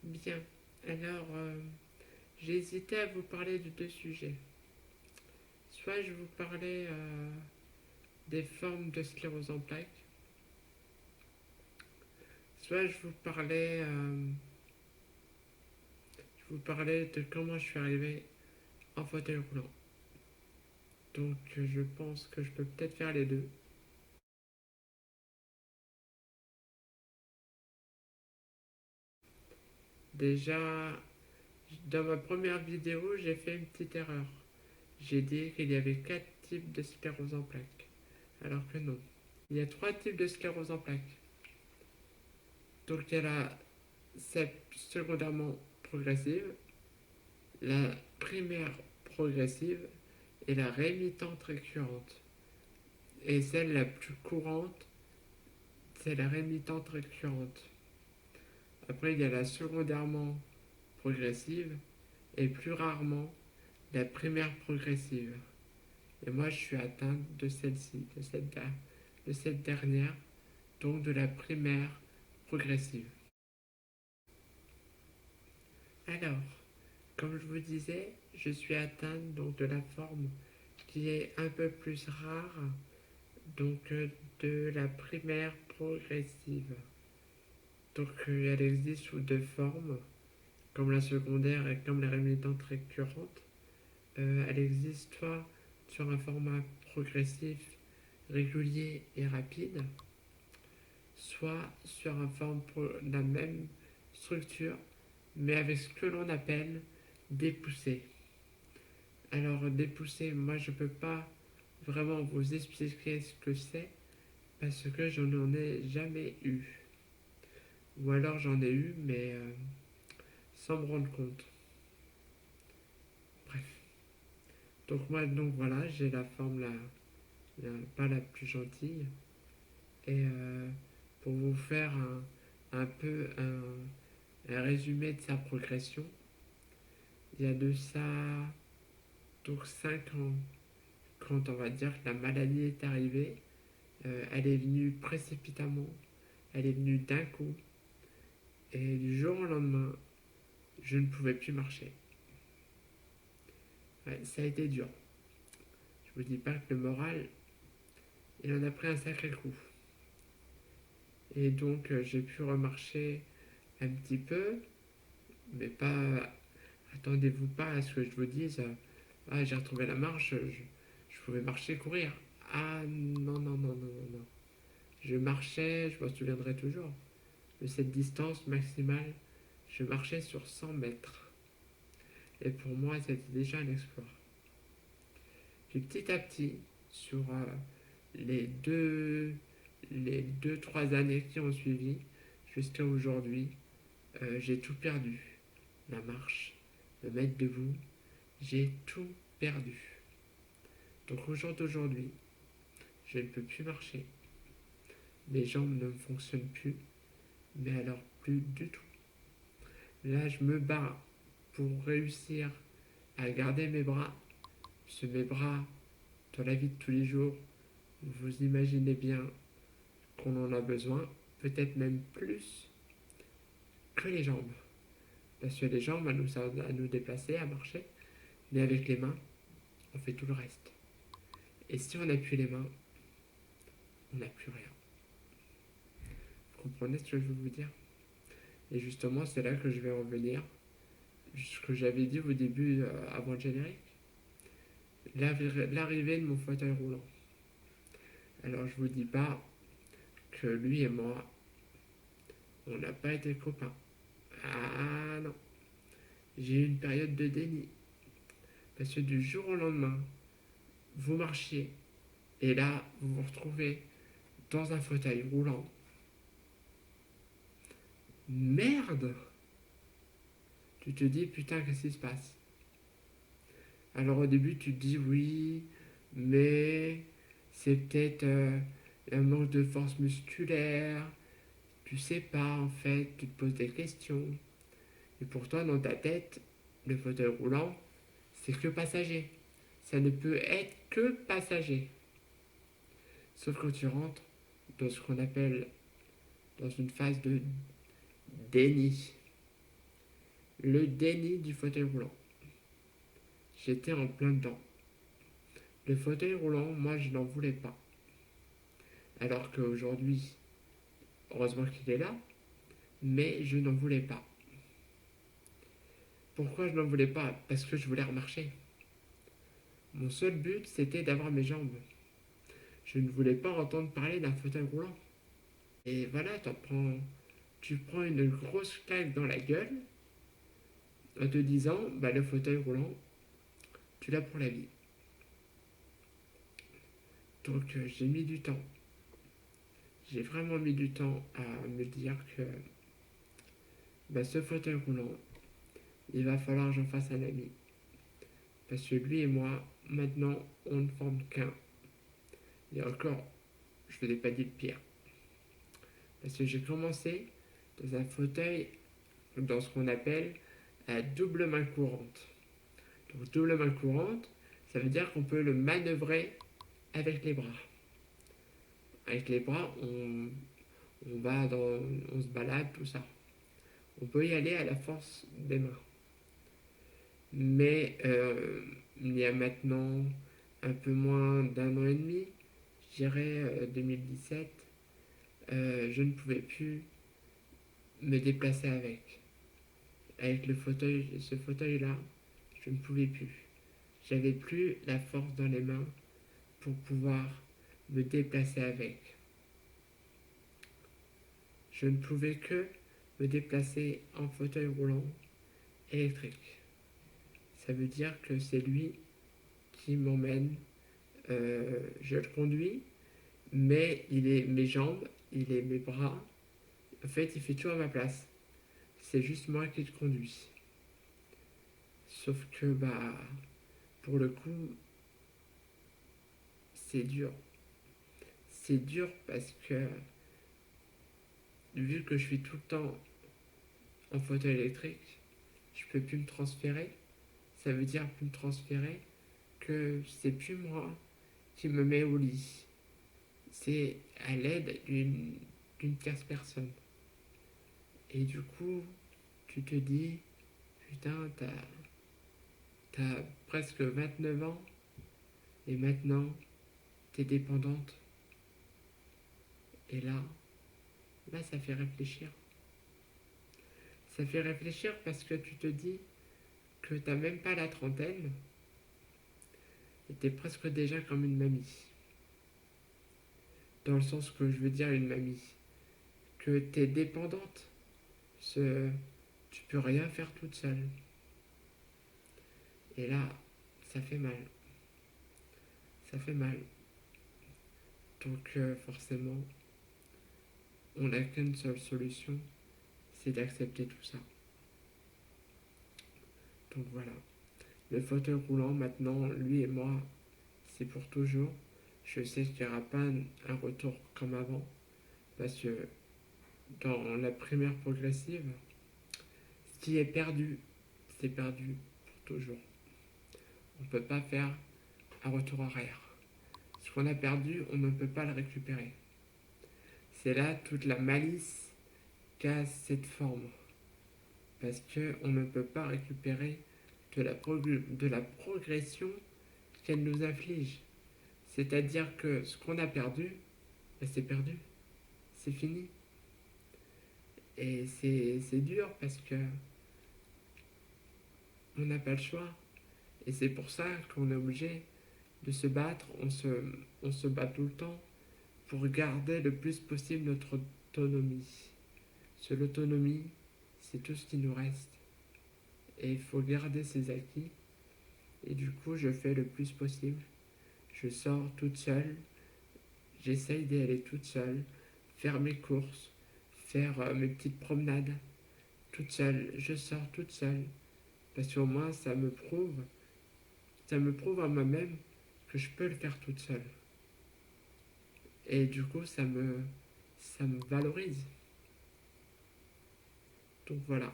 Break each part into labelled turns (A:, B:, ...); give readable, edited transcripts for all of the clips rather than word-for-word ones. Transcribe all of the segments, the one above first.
A: Bien. Alors, j'ai hésité à vous parler de deux sujets. Soit je vous parlais des formes de sclérose en plaques, soit je vous parlais de comment je suis arrivé en fauteuil roulant. Donc, je pense que je peux peut-être faire les deux. Déjà, dans ma première vidéo, j'ai fait une petite erreur. J'ai dit qu'il y avait quatre types de sclérose en plaques, alors que non. Il y a trois types de sclérose en plaques. Donc, il y a la secondairement progressive, la primaire progressive et la rémitante récurrente. Et celle la plus courante, c'est la rémitante récurrente. Après, il y a la secondairement progressive et plus rarement la primaire progressive. Et moi, je suis atteinte de celle-ci, de cette dernière, donc de la primaire progressive. Alors, comme je vous disais, je suis atteinte donc de la forme qui est un peu plus rare, donc de la primaire progressive. Donc elle existe sous deux formes, comme la secondaire et comme la rémitante récurrente. Elle existe soit sur un format progressif, régulier et rapide, soit sur un forme de la même structure, mais avec ce que l'on appelle des poussées. Alors des poussées, moi je ne peux pas vraiment vous expliquer ce que c'est parce que je n'en ai jamais eu. Ou alors j'en ai eu, mais sans me rendre compte. Bref. Donc moi, donc voilà, j'ai la forme pas la plus gentille. Et pour vous faire un peu un résumé de sa progression, il y a de ça donc 5 ans, quand on va dire que la maladie est arrivée, elle est venue précipitamment, elle est venue d'un coup, et du jour au lendemain, je ne pouvais plus marcher. Ouais, ça a été dur. Je vous dis pas que le moral, il en a pris un sacré coup. Et donc j'ai pu remarcher un petit peu, mais pas. Attendez-vous pas à ce que je vous dise. Ah, j'ai retrouvé la marche, je pouvais marcher, courir. Ah non, non, non, non, non, non. Je marchais, je m'en souviendrai toujours, de cette distance maximale, je marchais sur 100 mètres. Et pour moi, c'était déjà un exploit. Puis petit à petit, sur les deux, les 2, 3 années qui ont suivi, jusqu'à aujourd'hui, j'ai tout perdu. La marche, me mettre debout, j'ai tout perdu. Donc au jour d'aujourd'hui, je ne peux plus marcher. Mes jambes ne fonctionnent plus, mais alors plus du tout. Là, je me bats pour réussir à garder mes bras. Parce que mes bras, dans la vie de tous les jours, vous imaginez bien qu'on en a besoin, peut-être même plus que les jambes. Parce que les jambes, elles nous servent à nous déplacer, à marcher, mais avec les mains, on fait tout le reste. Et si on n'a plus les mains, on n'a plus rien. Vous comprenez ce que je veux vous dire? Et justement, c'est là que je vais en venir. Ce que j'avais dit au début, avant le générique. L'arrivée de mon fauteuil roulant. Alors, je vous dis pas que lui et moi, on n'a pas été copains. Ah non. J'ai eu une période de déni. Parce que du jour au lendemain, vous marchiez. Et là, vous vous retrouvez dans un fauteuil roulant. Merde! Tu te dis, putain, qu'est-ce qui se passe? Alors au début, tu te dis oui, mais c'est peut-être un manque de force musculaire. Tu sais pas, en fait, tu te poses des questions. Et pour toi, dans ta tête, le fauteuil roulant, c'est que passager. Ça ne peut être que passager. Sauf quand tu rentres dans ce qu'on appelle dans une phase de déni. le déni du fauteuil roulant. J'étais en plein dedans. Le fauteuil roulant, moi, je n'en voulais pas. Alors qu'aujourd'hui, heureusement qu'il est là, mais je n'en voulais pas. Pourquoi je n'en voulais pas? Parce que je voulais remarcher. Mon seul but, c'était d'avoir mes jambes. Je ne voulais pas entendre parler d'un fauteuil roulant. Et voilà, tu prends une grosse claque dans la gueule en te disant, bah, le fauteuil roulant, tu l'as pour la vie. Donc j'ai mis du temps. J'ai vraiment mis du temps à me dire que bah, ce fauteuil roulant, il va falloir que j'en fasse un ami. Parce que lui et moi, maintenant, on ne forme qu'un. Et encore, je ne vous ai pas dit le pire. Parce que j'ai commencé dans un fauteuil, dans ce qu'on appelle à double main courante. Donc double main courante, ça veut dire qu'on peut le manœuvrer avec les bras. Avec les bras, on se balade, tout ça. On peut y aller à la force des mains. Mais il y a maintenant un peu moins d'un an et demi, je dirais 2017, je ne pouvais plus me déplacer avec. Avec le fauteuil, ce fauteuil-là, je ne pouvais plus. J'avais plus la force dans les mains pour pouvoir me déplacer avec. Je ne pouvais que me déplacer en fauteuil roulant électrique. Ça veut dire que c'est lui qui m'emmène. Je le conduis, mais il est mes jambes, il est mes bras. En fait, il fait tout à ma place. C'est juste moi qui le conduis. Sauf que, bah, pour le coup, c'est dur. C'est dur parce que, vu que je suis tout le temps en fauteuil électrique, je peux plus me transférer. Ça veut dire plus me transférer que c'est plus moi qui me mets au lit. C'est à l'aide d'une tierce personne. Et du coup, tu te dis, putain, t'as presque 29 ans et maintenant t'es dépendante. Et là, ça fait réfléchir. Ça fait réfléchir parce que tu te dis que t'as même pas la trentaine et t'es presque déjà comme une mamie. Dans le sens que je veux dire une mamie. Que t'es dépendante. Tu peux rien faire toute seule. Et là, ça fait mal. Ça fait mal. Donc forcément, on n'a qu'une seule solution, c'est d'accepter tout ça. Donc voilà. Le fauteuil roulant, maintenant, lui et moi, c'est pour toujours. Je sais qu'il n'y aura pas un retour comme avant, parce que dans la primaire progressive, ce qui est perdu, c'est perdu pour toujours. On ne peut pas faire un retour arrière. Ce qu'on a perdu, on ne peut pas le récupérer. C'est là toute la malice qu'a cette forme. Parce qu'on ne peut pas récupérer de la progression qu'elle nous inflige. C'est-à-dire que ce qu'on a perdu, ben c'est perdu. C'est fini. Et c'est dur parce que on n'a pas le choix. Et c'est pour ça qu'on est obligé de se battre. On se bat tout le temps pour garder le plus possible notre autonomie. Parce l'autonomie, c'est tout ce qui nous reste. Et il faut garder ses acquis. Et du coup, je fais le plus possible. Je sors toute seule. J'essaye d'y aller toute seule. Faire mes courses. Faire mes petites promenades. Toute seule. Je sors toute seule. Parce qu'au moins, ça me prouve à moi-même que je peux le faire toute seule. Et du coup, ça me valorise. Donc voilà.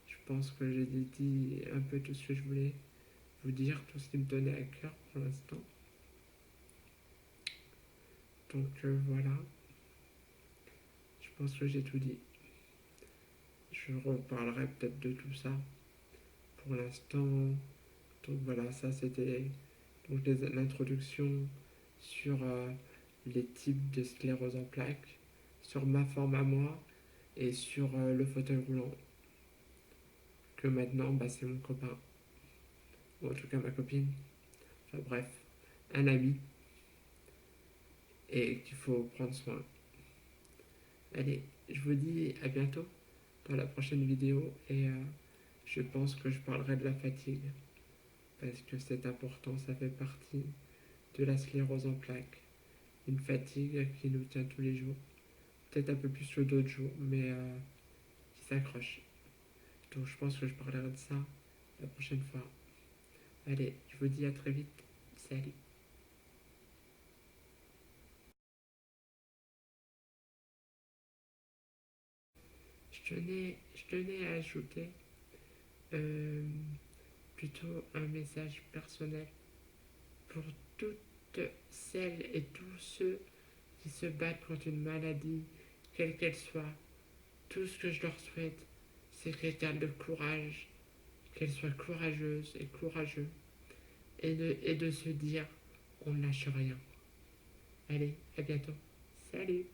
A: Je pense que j'ai dit un peu tout ce que je voulais vous dire, tout ce qui me tenait à cœur pour l'instant. Donc voilà. Je pense que j'ai tout dit. Je je reparlerai peut-être de tout ça. Pour l'instant, donc voilà, ça c'était donc l'introduction sur les types de sclérose en plaques, sur ma forme à moi et sur le fauteuil roulant. Que maintenant, bah, c'est mon copain, ou en tout cas ma copine, enfin bref, un ami, et qu'il faut prendre soin. Allez, je vous dis à bientôt dans la prochaine vidéo et je pense que je parlerai de la fatigue parce que c'est important, ça fait partie de la sclérose en plaques. Une fatigue qui nous tient tous les jours, peut-être un peu plus que d'autres jours, mais qui s'accroche. Donc je pense que je parlerai de ça la prochaine fois. Allez, je vous dis à très vite. Salut. Je tenais à ajouter euh, plutôt un message personnel pour toutes celles et tous ceux qui se battent contre une maladie, quelle qu'elle soit. Tout ce que je leur souhaite, c'est qu'elles gardent le courage, qu'elles soient courageuses et courageux, et de se dire, on ne lâche rien. Allez, à bientôt. Salut.